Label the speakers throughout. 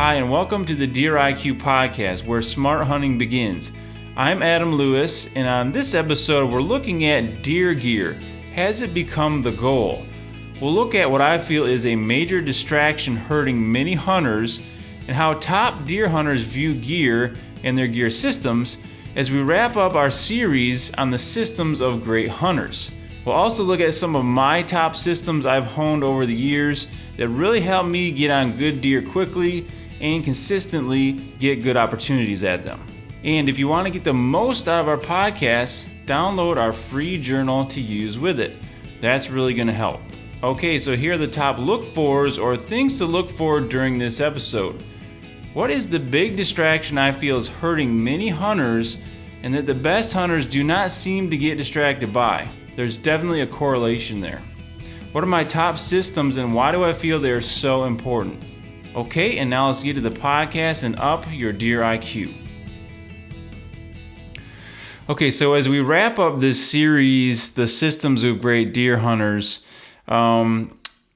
Speaker 1: Hi, and welcome to the Deer IQ podcast, where smart hunting begins. I'm Adam Lewis, and on this episode, we're looking at deer gear. Has it become the goal? We'll look at what I feel is a major distraction hurting many hunters, and how top deer hunters view gear and their gear systems as we wrap up our series on the systems of great hunters. We'll also look at some of my top systems I've honed over the years that really help me get on good deer quickly and consistently get good opportunities at them. And if you want to get the most out of our podcast, download our free journal to use with it. That's really going to help. Okay, so here are the top look-fors or things to look for during this episode. What is the big distraction I feel is hurting many hunters and that the best hunters do not seem to get distracted by? There's definitely a correlation there. What are my top systems and why do I feel they're so important? Okay, and now let's get to the podcast and up your deer IQ. Okay, so as we wrap up this series, The Systems of Great Deer Hunters, I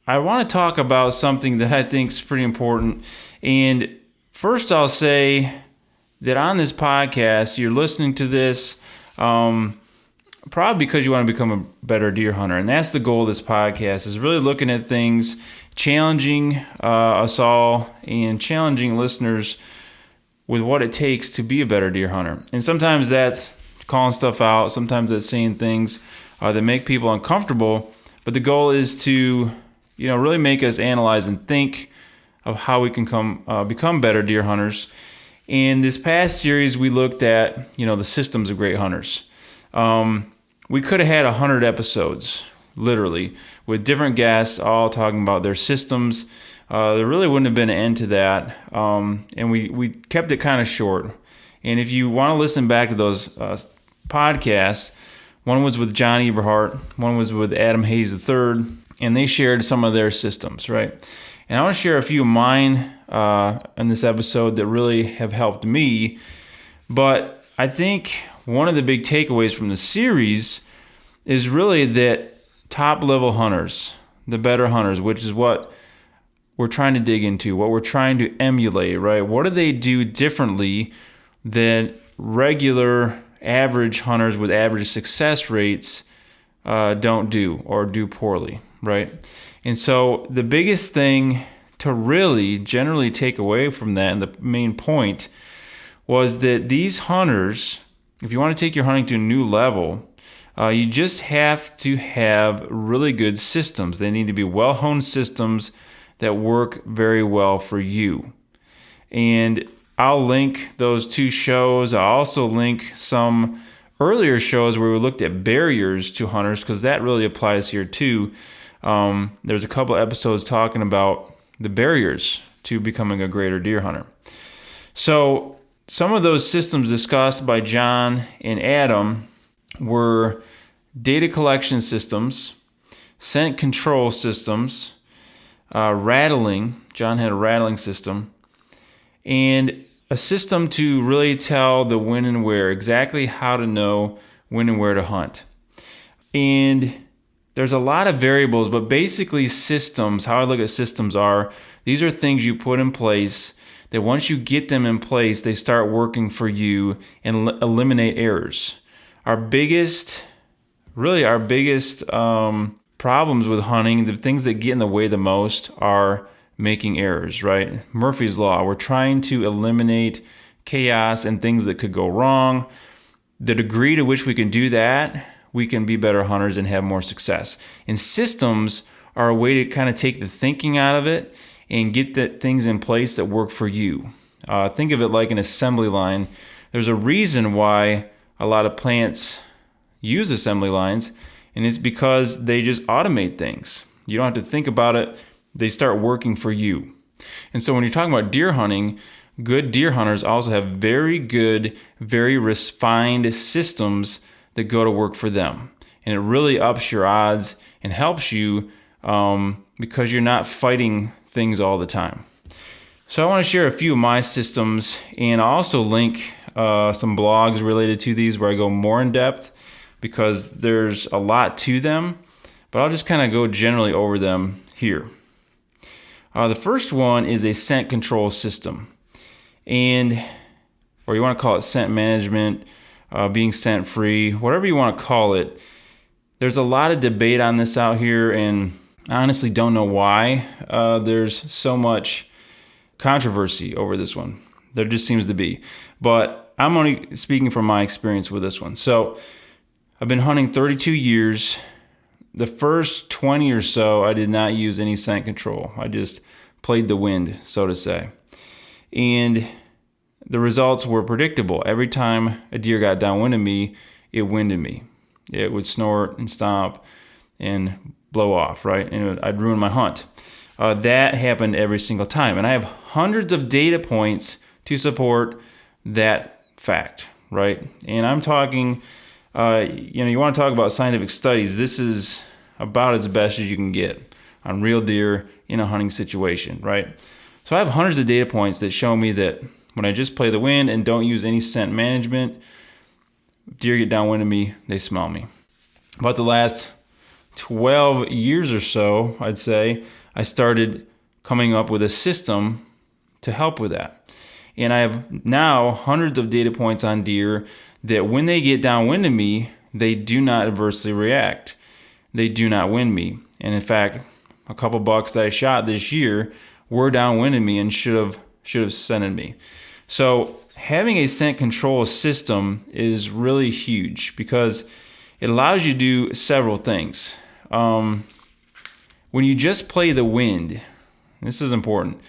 Speaker 1: want to talk about something that I think is pretty important. And first I'll say that on this podcast, you're listening to this probably because you want to become a better deer hunter. And that's the goal of this podcast, is really looking at things, challenging us all and challenging listeners with what it takes to be a better deer hunter. And sometimes that's calling stuff out. Sometimes that's saying things that make people uncomfortable. But the goal is to, really make us analyze and think of how we can become better deer hunters. In this past series, we looked at, the systems of great hunters. We could have had 100 episodes, literally, with different guests all talking about their systems. There really wouldn't have been an end to that, and we kept it kind of short. And if you want to listen back to those podcasts, one was with John Eberhart, one was with Adam Hayes III, and they shared some of their systems, right? And I want to share a few of mine in this episode that really have helped me. But I think one of the big takeaways from the series is really that top-level hunters, the better hunters, which is what we're trying to dig into, what we're trying to emulate, right? What do they do differently than regular average hunters with average success rates don't do or do poorly, right? And so the biggest thing to really generally take away from that, and the main point, was that these hunters, if you want to take your hunting to a new level, you just have to have really good systems. They need to be well-honed systems that work very well for you. And I'll link those two shows. I'll also link some earlier shows where we looked at barriers to hunters, because that really applies here too. There's a couple episodes talking about the barriers to becoming a greater deer hunter. So some of those systems discussed by John and Adam were data collection systems, scent control systems, rattling. John had a rattling system, and a system to really tell the when and where, exactly how to know when and where to hunt. And there's a lot of variables, but basically systems, how I look at systems are, these are things you put in place that once you get them in place, they start working for you and eliminate errors. Our biggest problems with hunting, the things that get in the way the most, are making errors, right? Murphy's Law. We're trying to eliminate chaos and things that could go wrong. The degree to which we can do that, we can be better hunters and have more success. And systems are a way to kind of take the thinking out of it and get the things in place that work for you. Think of it like an assembly line. There's a reason why a lot of plants use assembly lines, and it's because they just automate things. You don't have to think about it. They start working for you. And so when you're talking about deer hunting, good deer hunters also have very good, very refined systems that go to work for them. And it really ups your odds and helps you because you're not fighting things all the time. So I want to share a few of my systems, and I'll also link some blogs related to these where I go more in depth, because there's a lot to them, but I'll just kind of go generally over them here. The first one is a scent control system, or you want to call it scent management, being scent free, whatever you want to call it. There's a lot of debate on this out here, and I honestly don't know why there's so much controversy over this one. There just seems to be. But I'm only speaking from my experience with this one. So I've been hunting 32 years. The first 20 or so, I did not use any scent control. I just played the wind, so to say. And the results were predictable. Every time a deer got downwind of me, it winded me. It would snort and stomp and blow off, right? And I'd ruin my hunt. That happened every single time. And I have hundreds of data points to support that fact, right? And I'm talking, you want to talk about scientific studies. This is about as best as you can get on real deer in a hunting situation, right? So I have hundreds of data points that show me that when I just play the wind and don't use any scent management, deer get downwind of me, they smell me. About the last 12 years or so, I'd say, I started coming up with a system to help with that. And I have now hundreds of data points on deer that when they get downwind of me, they do not adversely react. They do not wind me. And in fact, a couple bucks that I shot this year were downwind of me and should have scented me. So having a scent control system is really huge because it allows you to do several things. When you just play the wind, this is important.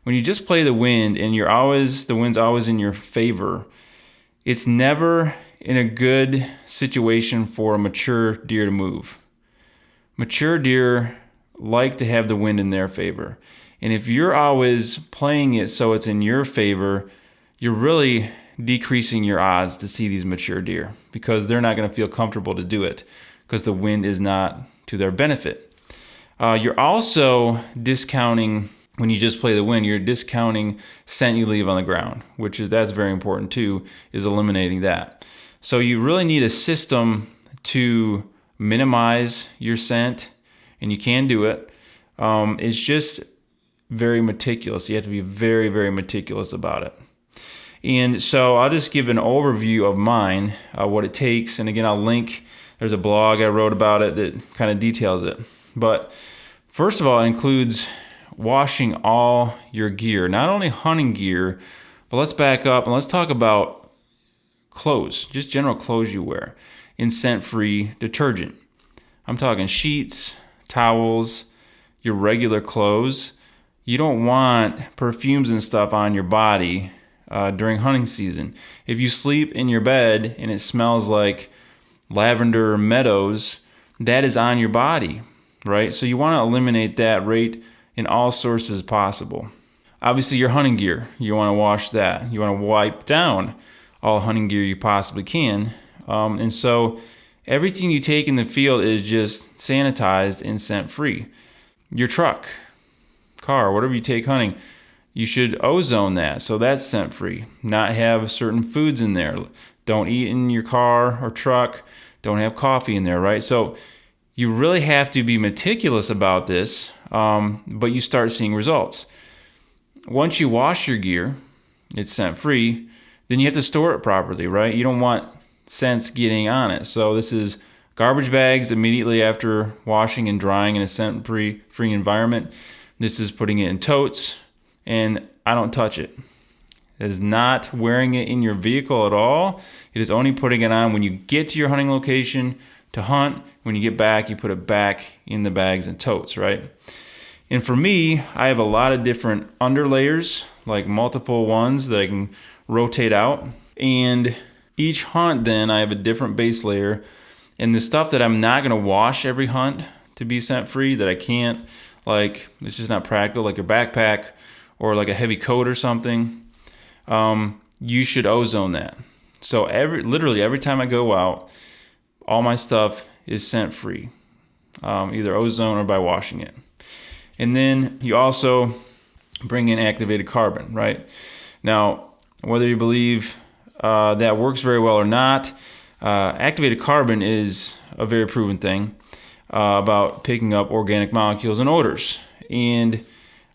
Speaker 1: When you just play the wind and the wind's always in your favor, it's never in a good situation for a mature deer to move. Mature deer like to have the wind in their favor. And if you're always playing it so it's in your favor, you're really decreasing your odds to see these mature deer because they're not going to feel comfortable to do it because the wind is not to their benefit. You're also discounting, when you just play the wind, you're discounting scent you leave on the ground, that's very important too, is eliminating that. So you really need a system to minimize your scent, and you can do it. It's just very meticulous. You have to be very, very meticulous about it. And so I'll just give an overview of mine, what it takes. And again, I'll link, there's a blog I wrote about it that kind of details it. But first of all, it includes washing all your gear, not only hunting gear, but let's back up and let's talk about clothes, just general clothes you wear in scent-free detergent. I'm talking sheets, towels, your regular clothes. You don't want perfumes and stuff on your body during hunting season. If you sleep in your bed and it smells like lavender meadows, that is on your body, right? So you want to eliminate that right in all sources possible. Obviously, your hunting gear, you want to wash that. You want to wipe down all hunting gear you possibly can. And so everything you take in the field is just sanitized and scent-free. Your truck, car, whatever you take hunting, you should ozone that, so that's scent-free. Not have certain foods in there. Don't eat in your car or truck. Don't have coffee in there, right? So you really have to be meticulous about this, but you start seeing results. Once you wash your gear, it's scent-free, then you have to store it properly, right? You don't want scents getting on it. So this is garbage bags immediately after washing and drying in a scent-free environment. This is putting it in totes, and I don't touch it. It is not wearing it in your vehicle at all. It is only putting it on when you get to your hunting location to hunt. When you get back, you put it back in the bags and totes, right? And for me, I have a lot of different underlayers, like multiple ones that I can rotate out. And each hunt, then, I have a different base layer. And the stuff that I'm not going to wash every hunt to be scent-free, that I can't, like, it's just not practical, like your backpack or like a heavy coat or something, you should ozone that. So literally every time I go out, all my stuff is scent-free, either ozone or by washing it. And then you also bring in activated carbon, right? Now, whether you believe that works very well or not, activated carbon is a very proven thing about picking up organic molecules and odors. And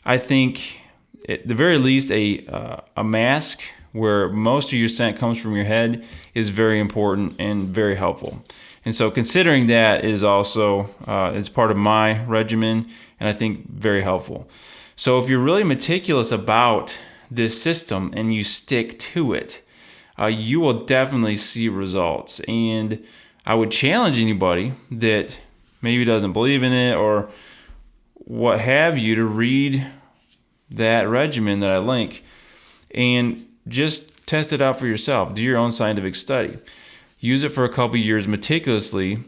Speaker 1: I think at the very least a mask where most of your scent comes from your head is very important and very helpful. And so considering that is also is part of my regimen, and I think very helpful. So if you're really meticulous about this system and you stick to it, you will definitely see results. And I would challenge anybody that maybe doesn't believe in it or what have you to read that regimen that I link and just test it out for yourself. Do your own scientific study. Use it for a couple years meticulously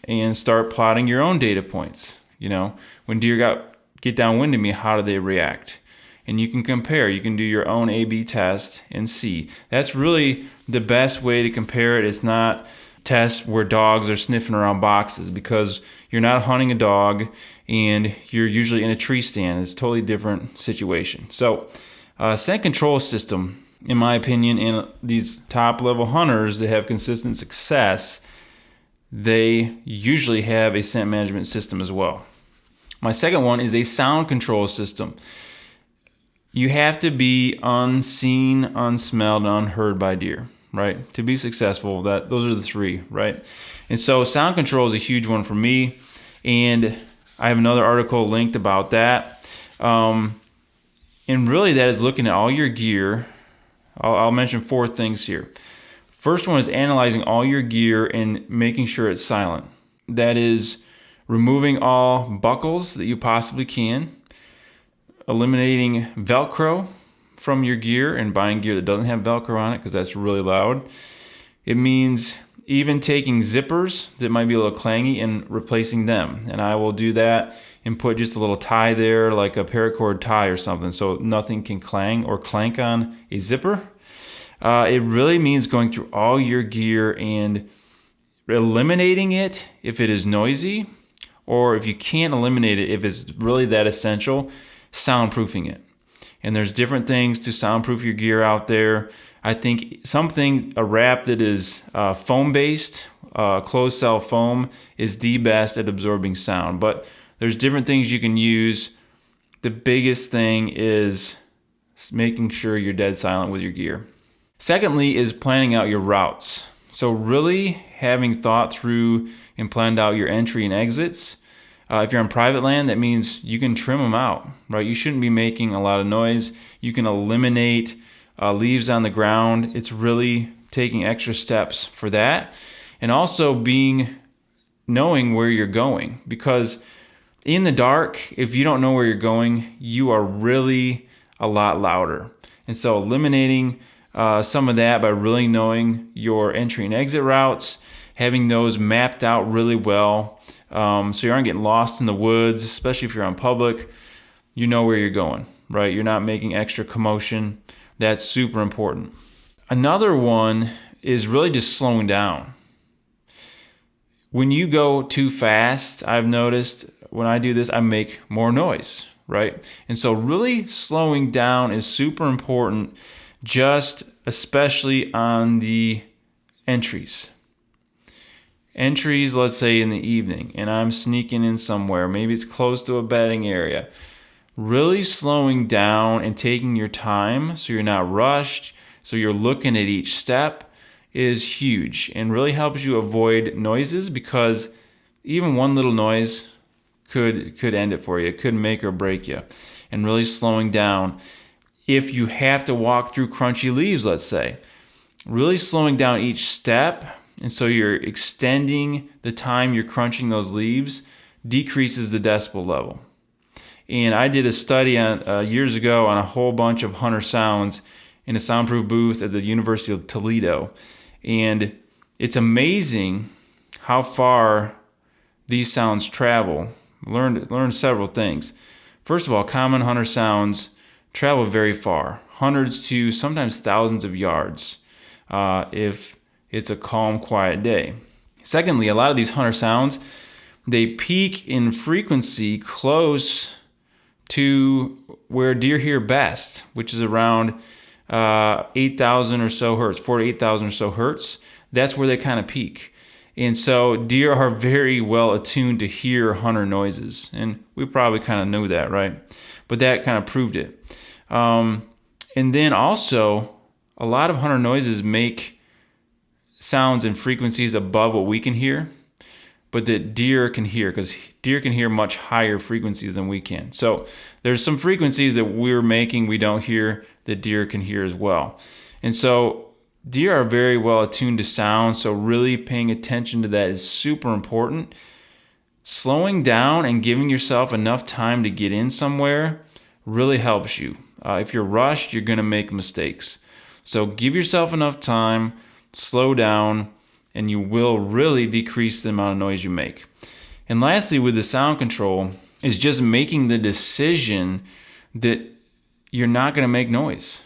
Speaker 1: and start plotting your own data points. When deer get downwind of me, how do they react? And you can compare. You can do your own A/B test and see. That's really the best way to compare it. It's not tests where dogs are sniffing around boxes, because you're not hunting a dog and you're usually in a tree stand. It's a totally different situation. So scent control system, in my opinion, in these top level hunters that have consistent success, they usually have a scent management system as well. My second one is a sound control system. You have to be unseen, unsmelled, and unheard by deer, right? To be successful, those are the three, right? And so sound control is a huge one for me, and I have another article linked about that. And really that is looking at all your gear. I'll mention 4 things here. First one is analyzing all your gear and making sure it's silent. That is removing all buckles that you possibly can, eliminating Velcro from your gear and buying gear that doesn't have Velcro on it because that's really loud. It means even taking zippers that might be a little clangy and replacing them. And I will do that and put just a little tie there, like a paracord tie or something, so nothing can clang or clank on a zipper. It really means going through all your gear and eliminating it if it is noisy, or if you can't eliminate it, if it's really that essential, soundproofing it. And there's different things to soundproof your gear out there. I think a wrap that is foam-based, closed cell foam, is the best at absorbing sound. But there's different things you can use. The biggest thing is making sure you're dead silent with your gear. Secondly is planning out your routes. So really having thought through and planned out your entry and exits. If you're on private land, that means you can trim them out, right? You shouldn't be making a lot of noise. You can eliminate leaves on the ground. It's really taking extra steps for that. And also knowing where you're going, because in the dark, if you don't know where you're going, you are really a lot louder. And so eliminating some of that by really knowing your entry and exit routes, having those mapped out really well, so you aren't getting lost in the woods, especially if you're on public. You know where you're going, right? You're not making extra commotion. That's super important. Another one is really just slowing down. When you go too fast, I've noticed when I do this, I make more noise, right? And so really slowing down is super important, just especially on the entries. Entries, let's say in the evening, and I'm sneaking in somewhere. Maybe it's close to a bedding area. Really slowing down and taking your time so you're not rushed, so you're looking at each step, is huge and really helps you avoid noises, because even one little noise could end it for you. It could make or break you. And really slowing down. If you have to walk through crunchy leaves, let's say, really slowing down each step, and so you're extending the time you're crunching those leaves, decreases the decibel level. And I did a study years ago on a whole bunch of hunter sounds in a soundproof booth at the University of Toledo. And it's amazing how far these sounds travel. Learned several things. First of all, common hunter sounds travel very far, hundreds to sometimes thousands of yards, if it's a calm, quiet day. Secondly, a lot of these hunter sounds, they peak in frequency close to where deer hear best, which is around 8,000 or so hertz, 4 to 8,000 or so hertz. That's where they kind of peak. And so deer are very well attuned to hear hunter noises. And we probably kind of knew that, right? but that kind of proved it. And then also, a lot of hunter noises make sounds and frequencies above what we can hear, but that deer can hear, because deer can hear much higher frequencies than we can. So there's some frequencies that we're making we don't hear that deer can hear as well. And so deer are very well attuned to sound, so really paying attention to that is super important. Slowing down and giving yourself enough time to get in somewhere really helps you. If you're rushed, you're going to make mistakes. So give yourself enough time, slow down, and you will really decrease the amount of noise you make. And lastly, with the sound control, is just making the decision that you're not going to make noise,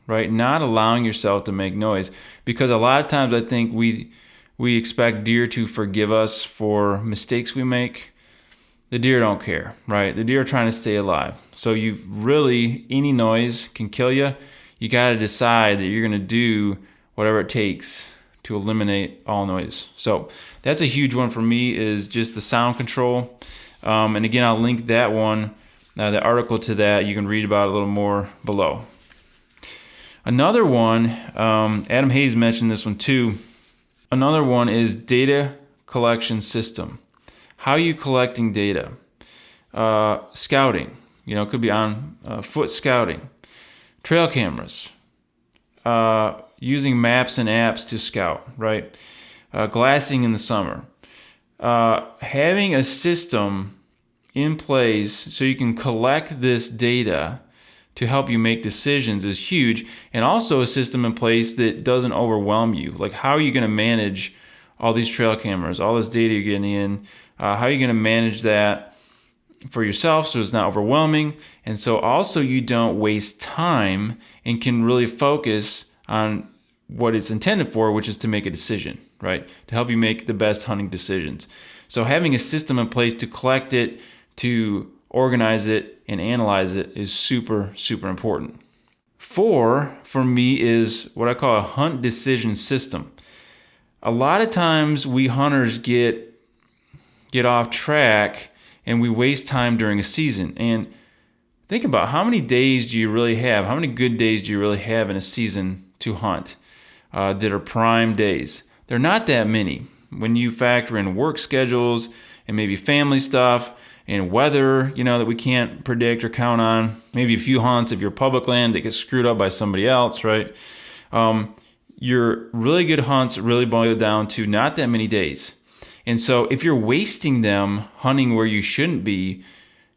Speaker 1: right? Not allowing yourself to make noise. Because a lot of times I think we expect deer to forgive us for mistakes we make. The deer don't care, right? The deer are trying to stay alive. So any noise can kill you. You got to decide that you're going to do whatever it takes to eliminate all noise. So that's a huge one for me, is just the sound control. And again, I'll link that one, the article to that. You can read about it a little more below. Another one, Adam Hayes mentioned this one too. Another one is data collection system. How are you collecting data? Scouting, it could be on foot scouting, trail cameras, using maps and apps to scout, right? Glassing in the summer. Having a system in place so you can collect this data to help you make decisions is huge, and also a system in place that doesn't overwhelm you. Like, how are you going to manage all these trail cameras, all this data you're getting in? How are you going to manage that for yourself so it's not overwhelming? And so also you don't waste time and can really focus on what it's intended for, which is to make a decision, right? To help you make the best hunting decisions. So having a system in place to collect it, to organize it, and analyze it is super, super important. 4, for me, is what I call a hunt decision system. A lot of times we hunters get off track and we waste time during a season. And think about, how many days do you really have? How many good days do you really have in a season to hunt that are prime days? They're not that many. When you factor in work schedules and maybe family stuff and weather, that we can't predict or count on, maybe a few hunts if you're public land that gets screwed up by somebody else, right? Your really good hunts really boil down to not that many days. And so if you're wasting them hunting where you shouldn't be,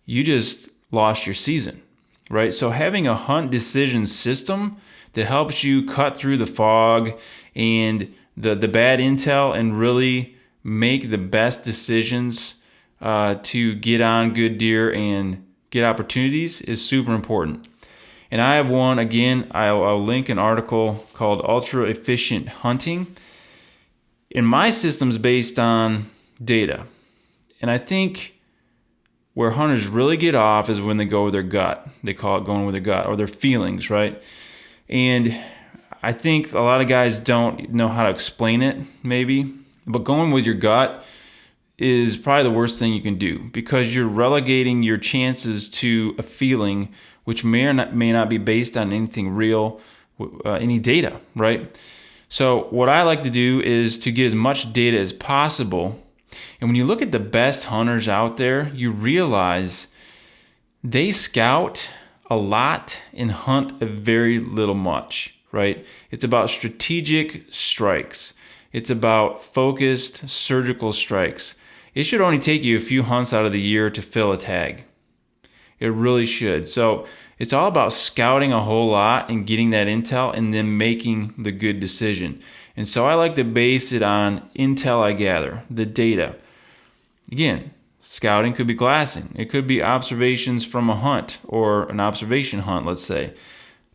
Speaker 1: you just lost your season, right? So having a hunt decision system that helps you cut through the fog and the bad intel and really make the best decisions to get on good deer and get opportunities is super important. And I have one, again, I'll link an article called Ultra Efficient Hunting. And my system's based on data. And I think where hunters really get off is when they go with their gut. They call it going with their gut, or their feelings, right? And I think a lot of guys don't know how to explain it, maybe. But going with your gut is probably the worst thing you can do, because you're relegating your chances to a feeling which may or may not be based on anything real, any data, right? So what I like to do is to get as much data as possible. And when you look at the best hunters out there, you realize they scout a lot and hunt a very little much, right? It's about strategic strikes. It's about focused surgical strikes. It should only take you a few hunts out of the year to fill a tag. It really should. So it's all about scouting a whole lot and getting that intel and then making the good decision. And so I like to base it on intel I gather, the data. Again, scouting could be glassing. It could be observations from a hunt or an observation hunt, let's say.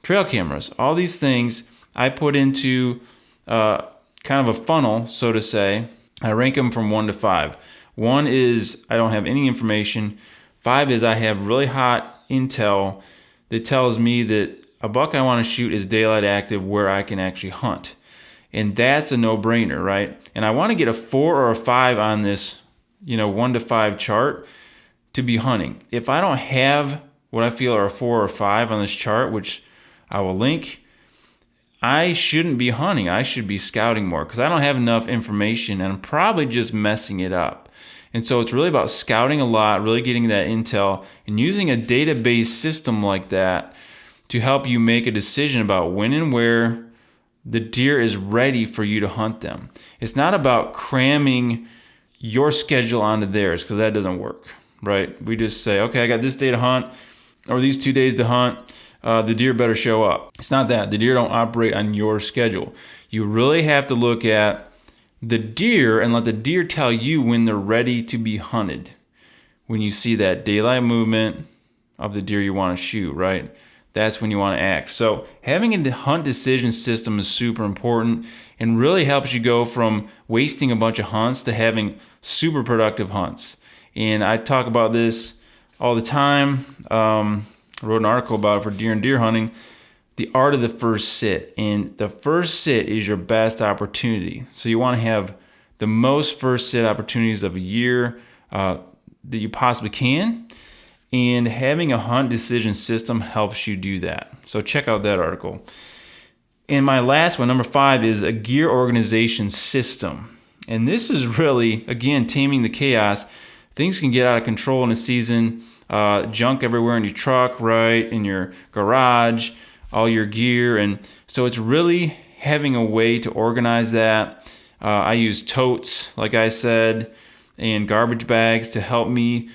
Speaker 1: Trail cameras, all these things I put into kind of a funnel, so to say. I rank them from 1 to 5. 1 is I don't have any information. 5 is I have really hot intel that tells me that a buck I want to shoot is daylight active where I can actually hunt. And that's a no-brainer, right? And I want to get a 4 or a 5 on this, 1 to 5 chart to be hunting. If I don't have what I feel are a 4 or 5 on this chart, which I will link, I shouldn't be hunting. I should be scouting more because I don't have enough information and I'm probably just messing it up. And so it's really about scouting a lot, really getting that intel and using a database system like that to help you make a decision about when and where the deer is ready for you to hunt them. It's not about cramming your schedule onto theirs because that doesn't work, right? We just say, okay, I got this day to hunt or these 2 days to hunt. The deer better show up. It's not that. The deer don't operate on your schedule. You really have to look at the deer and let the deer tell you when they're ready to be hunted. When you see that daylight movement of the deer you want to shoot, right? That's when you want to act. So having a hunt decision system is super important and really helps you go from wasting a bunch of hunts to having super productive hunts. And I talk about this all the time. I wrote an article about it for Deer and Deer Hunting, the art of the first sit. And the first sit is your best opportunity. So you want to have the most first sit opportunities of a year that you possibly can. And having a hunt decision system helps you do that. So check out that article. And my last one, number 5, is a gear organization system. And this is really, again, taming the chaos. Things can get out of control in a season. Junk everywhere in your truck, right, in your garage, all your gear. And so it's really having a way to organize that. I use totes, like I said, and garbage bags to help me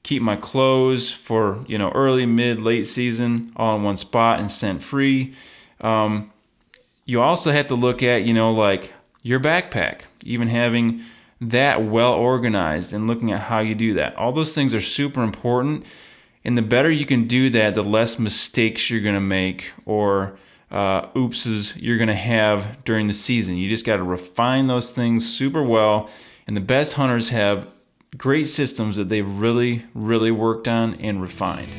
Speaker 1: keep my clothes for, early, mid, late season all in one spot and scent free. You also have to look at, like your backpack, even having that well organized and looking at how you do that. All those things are super important. And the better you can do that, the less mistakes you're going to make or oopses you're going to have during the season. You just got to refine those things super well. And the best hunters have great systems that they've really, really worked on and refined.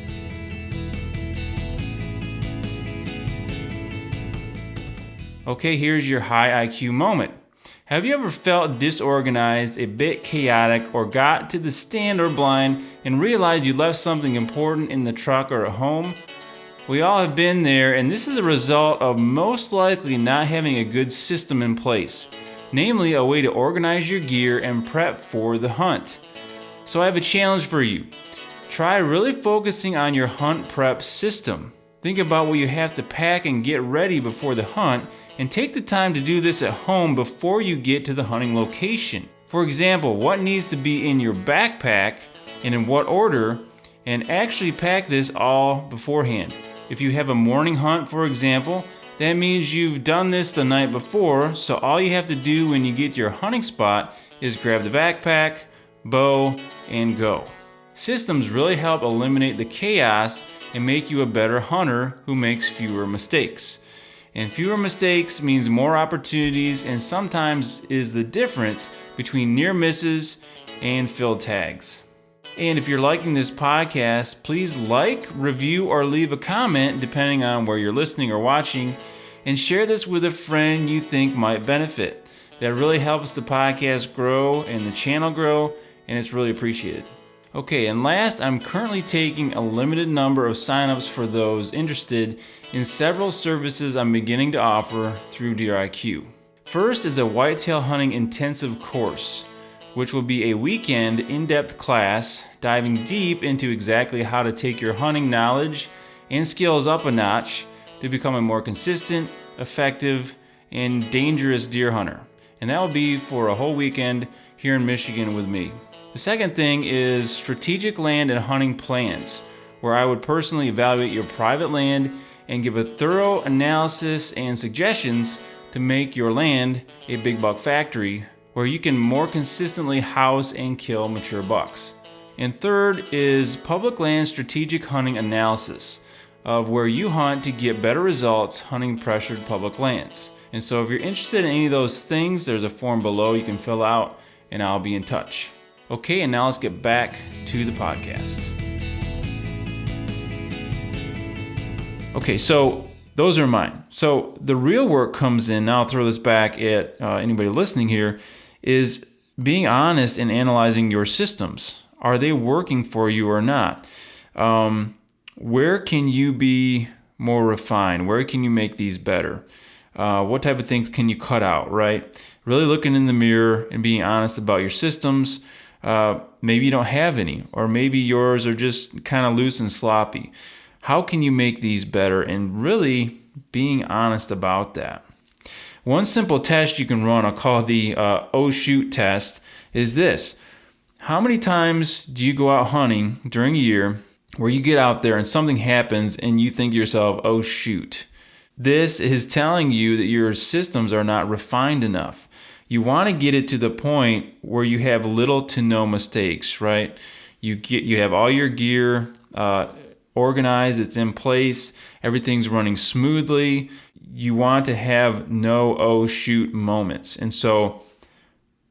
Speaker 1: Okay, here's your high IQ moment. Have you ever felt disorganized, a bit chaotic, or got to the stand or blind and realized you left something important in the truck or at home? We all have been there, and this is a result of most likely not having a good system in place, namely a way to organize your gear and prep for the hunt. So I have a challenge for you. Try really focusing on your hunt prep system. Think about what you have to pack and get ready before the hunt, and take the time to do this at home before you get to the hunting location. For example, what needs to be in your backpack and in what order, and actually pack this all beforehand. If you have a morning hunt, for example, that means you've done this the night before, so all you have to do when you get to your hunting spot is grab the backpack, bow, and go. Systems really help eliminate the chaos and make you a better hunter who makes fewer mistakes. And fewer mistakes means more opportunities, and sometimes is the difference between near misses and filled tags. And if you're liking this podcast, please like, review, or leave a comment depending on where you're listening or watching, and share this with a friend you think might benefit. That really helps the podcast grow and the channel grow, and it's really appreciated. Okay, and last, I'm currently taking a limited number of signups for those interested in several services I'm beginning to offer through Deer IQ. First is a whitetail hunting intensive course, which will be a weekend in-depth class diving deep into exactly how to take your hunting knowledge and skills up a notch to become a more consistent, effective, and dangerous deer hunter. And that will be for a whole weekend here in Michigan with me. The second thing is strategic land and hunting plans, where I would personally evaluate your private land and give a thorough analysis and suggestions to make your land a big buck factory where you can more consistently house and kill mature bucks. And third is public land strategic hunting analysis of where you hunt to get better results hunting pressured public lands. And so if you're interested in any of those things, there's a form below you can fill out and I'll be in touch. Okay, and now let's get back to the podcast. Okay, so those are mine. So the real work comes in, now I'll throw this back at anybody listening here, is being honest and analyzing your systems. Are they working for you or not? where can you be more refined? Where can you make these better? What type of things can you cut out, right? Really looking in the mirror and being honest about your systems. Maybe you don't have any, or maybe yours are just kind of loose and sloppy. How can you make these better? And really being honest about that. One simple test you can run, I'll call the oh shoot test, is this. How many times do you go out hunting during a year where you get out there and something happens and you think to yourself, oh shoot? This is telling you that your systems are not refined enough. You want to get it to the point where you have little to no mistakes, right? You have all your gear organized, it's in place, everything's running smoothly. You want to have no oh shoot moments. And so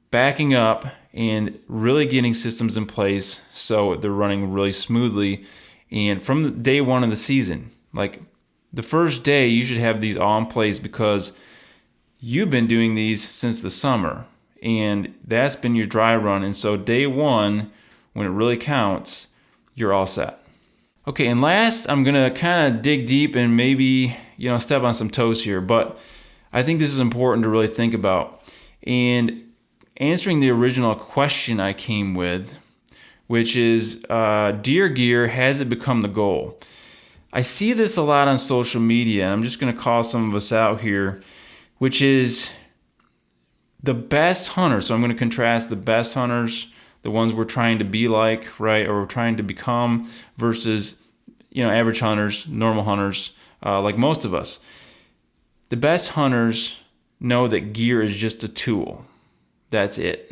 Speaker 1: backing up and really getting systems in place so they're running really smoothly. And from the day one of the season, like the first day, you should have these all in place because you've been doing these since the summer and that's been your dry run. And so day one, when it really counts, you're all set. Okay, and last, I'm going to kind of dig deep and maybe, step on some toes here, but I think this is important to really think about. And answering the original question I came with, which is, deer gear, has it become the goal? I see this a lot on social media, and I'm just going to call some of us out here, which is the best hunters. So I'm going to contrast the best hunters, the ones we're trying to be like, right, or we're trying to become, versus, average hunters, normal hunters, like most of us. The best hunters know that gear is just a tool. That's it.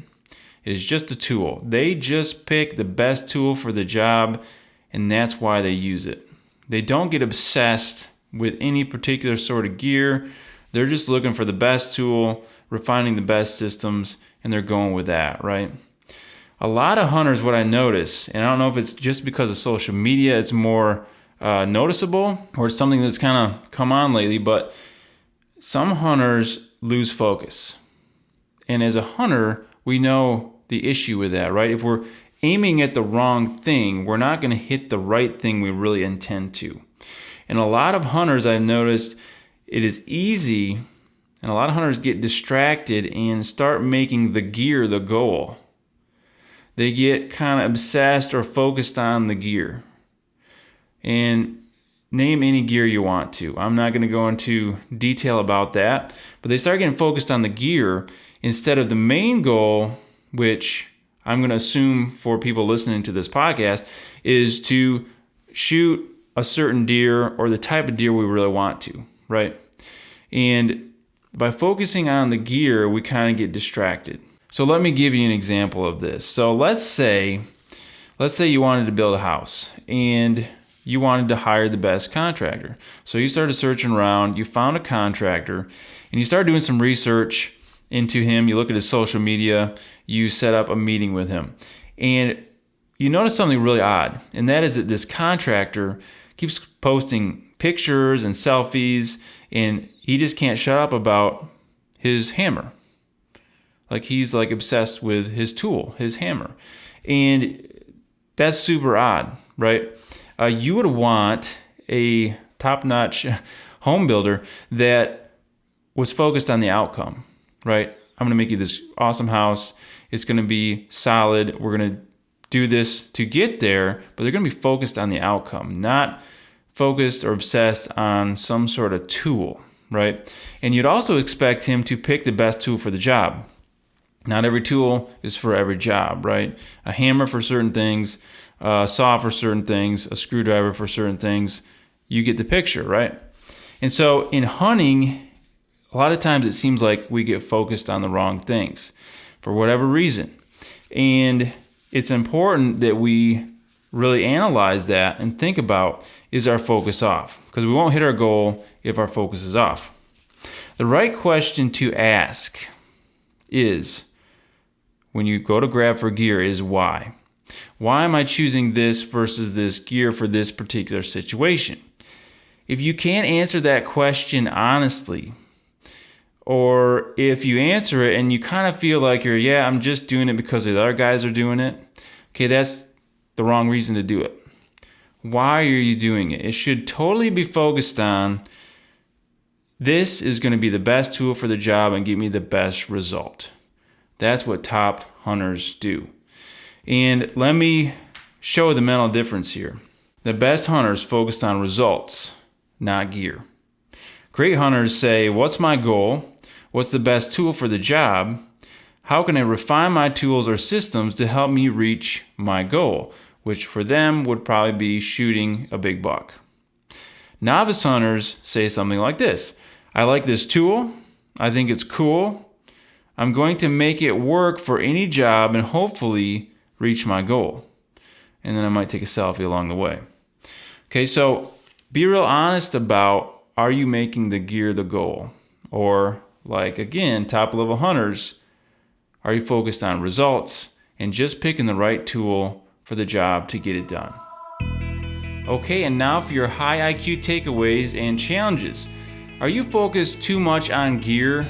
Speaker 1: It is just a tool. They just pick the best tool for the job, and that's why they use it. They don't get obsessed with any particular sort of gear. They're just looking for the best tool, refining the best systems, and they're going with that, right? A lot of hunters, what I notice, and I don't know if it's just because of social media, it's more noticeable, or it's something that's kind of come on lately, but some hunters lose focus. And as a hunter, we know the issue with that, right? If we're aiming at the wrong thing, we're not going to hit the right thing we really intend to. And a lot of hunters, I've noticed, it is easy, and a lot of hunters get distracted and start making the gear the goal. They get kind of obsessed or focused on the gear. And name any gear you want to. I'm not going to go into detail about that, but they start getting focused on the gear instead of the main goal, which I'm going to assume for people listening to this podcast, is to shoot a certain deer or the type of deer we really want to, right? And by focusing on the gear, we kind of get distracted. So let me give you an example of this. So let's say you wanted to build a house and you wanted to hire the best contractor. So you started searching around, you found a contractor, and you started doing some research into him. You look at his social media, you set up a meeting with him. And you notice something really odd, and that is that this contractor keeps posting pictures and selfies, and he just can't shut up about his hammer. Like he's like obsessed with his tool, his hammer. And that's super odd, right? You would want a top-notch home builder that was focused on the outcome, right? I'm going to make you this awesome house. It's going to be solid. We're going to do this to get there, but they're going to be focused on the outcome, not focused or obsessed on some sort of tool, right? And you'd also expect him to pick the best tool for the job. Not every tool is for every job, right? A hammer for certain things, a saw for certain things, a screwdriver for certain things. You get the picture, right? And so in hunting, a lot of times it seems like we get focused on the wrong things for whatever reason. And it's important that we really analyze that and think about, is our focus off? Because we won't hit our goal if our focus is off. The right question to ask is, when you go to grab for gear, is why? Why am I choosing this versus this gear for this particular situation? If you can't answer that question honestly, or if you answer it and you kind of feel like I'm just doing it because the other guys are doing it, okay, that's the wrong reason to do it. Why are you doing it? It should totally be focused on, this is going to be the best tool for the job and give me the best result. That's what top hunters do. And let me show the mental difference here. The best hunters focused on results, not gear. Great hunters say, what's my goal? What's the best tool for the job? How can I refine my tools or systems to help me reach my goal? Which for them would probably be shooting a big buck. Novice hunters say something like this. I like this tool. I think it's cool. I'm going to make it work for any job and hopefully reach my goal. And then I might take a selfie along the way. Okay, so be real honest about, are you making the gear the goal? Or like, again, top level hunters, are you focused on results and just picking the right tool for the job to get it done? Okay, and now for your high IQ takeaways and challenges. Are you focused too much on gear?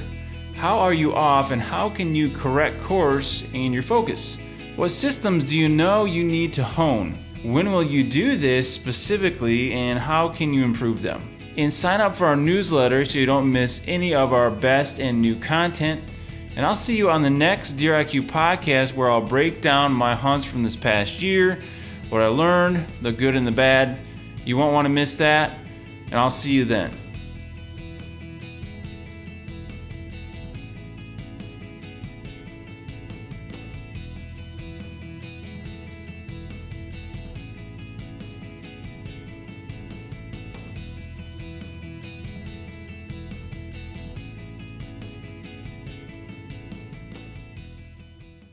Speaker 1: How are you off, and how can you correct course and your focus? What systems do you know you need to hone? When will you do this specifically, and how can you improve them? And sign up for our newsletter so you don't miss any of our best and new content. And I'll see you on the next Deer IQ podcast, where I'll break down my hunts from this past year, what I learned, the good and the bad. You won't want to miss that, and I'll see you then.